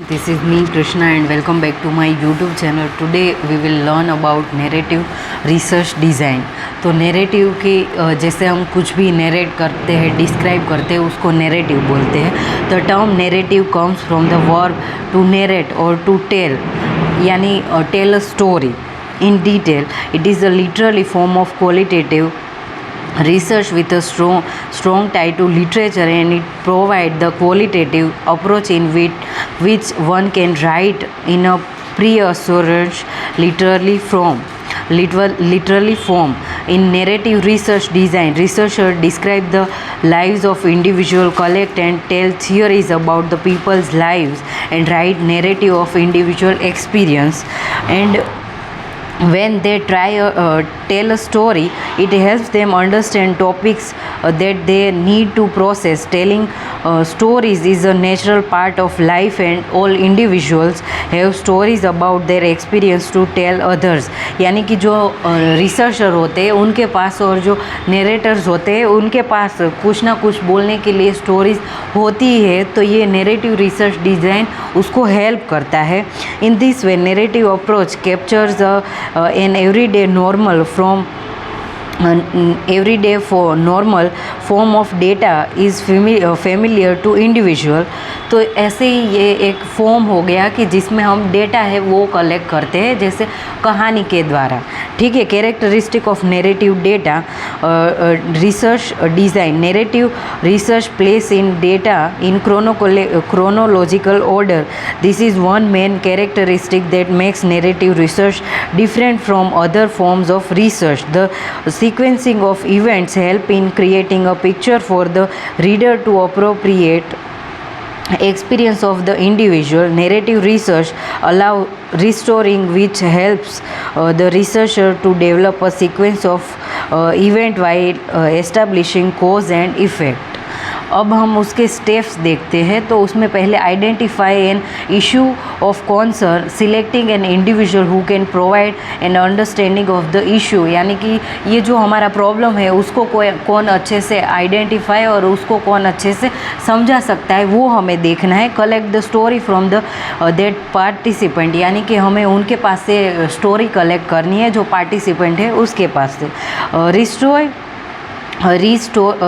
This is me Krishna and welcome back to my YouTube channel. Today we will learn about narrative research design. तो narrative की जैसे हम कुछ भी narrate करते हैं, डिस्क्राइब करते हैं, उसको नैरेटिव बोलते हैं. The term narrative comes from the verb to narrate और टू टेल, यानी tell a story in detail. It is a literally form of qualitative research with a strong tie to literature, and it provides the qualitative approach in which one can write in a pre-assurance literary form. In narrative research design, researchers describe the lives of individual, collect and tell theories about the people's lives, and write narrative of individual experience. And when they tell a story, it helps them understand topics that they need to process. Telling stories is a natural part of life, and all individuals have stories about their experience to tell others. यानी कि जो researcher होते हैं उनके पास और जो narrator's होते हैं उनके पास कुछ ना कुछ बोलने के लिए स्टोरीज होती है. तो ये नरेटिव रिसर्च डिज़ाइन उसको हेल्प करता है. In this way narrative approach captures an everyday normal normal form of data is familiar to individual. तो ऐसे ही ये एक फॉर्म हो गया कि जिसमें हम डेटा है वो कलेक्ट करते हैं, जैसे कहानी के द्वारा. ठीक है. Characteristic of narrative data research design. Narrative research place in data in chronological order. This is one main characteristic that makes narrative research different from other forms of research. The sequencing of events help in creating a picture for the reader to appropriate experience of the individual. Narrative research allow restoring, which helps the researcher to develop a sequence of event while establishing cause and effect. अब हम उसके steps देखते हैं. तो उसमें पहले identify an issue of concern, selecting an individual who can provide an understanding of the issue. यानी कि ये जो हमारा प्रॉब्लम है उसको कौन अच्छे से आइडेंटिफाई और उसको कौन अच्छे से समझा सकता है वो हमें देखना है. Collect the story from the that participant. यानी कि हमें उनके पास से स्टोरी कलेक्ट करनी है जो पार्टिसिपेंट है उसके पास से.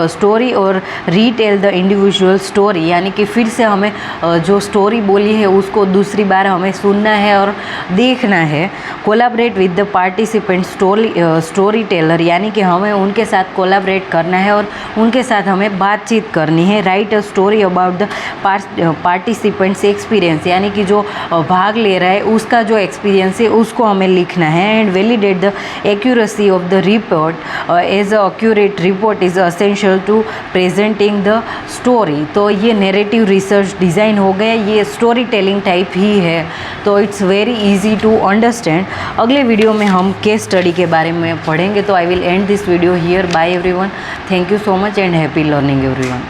स्टोरी और रीटेल द इंडिविजुअल स्टोरी. यानी कि फिर से हमें जो स्टोरी बोली है उसको दूसरी बार हमें सुनना है और देखना है. Collaborate with the participant story teller. यानी कि हमें उनके साथ कोलैबोरेट करना है और उनके साथ हमें बातचीत करनी है. Right a story about the participants experience. यानी कि जो भाग ले रहा है उसका जो एक्सपीरियंस है उसको हमें लिखना है. And validate the accuracy of the report as a accurate report is essential to presenting the story. तो ये नैरेटिव रिसर्च डिज़ाइन हो गया. ये स्टोरी टेलिंग टाइप ही है. तो it's very easy to understand. अगले वीडियो में हम केस स्टडी के बारे में पढ़ेंगे. तो I will end this video here. Bye everyone. Thank you so much and happy learning everyone.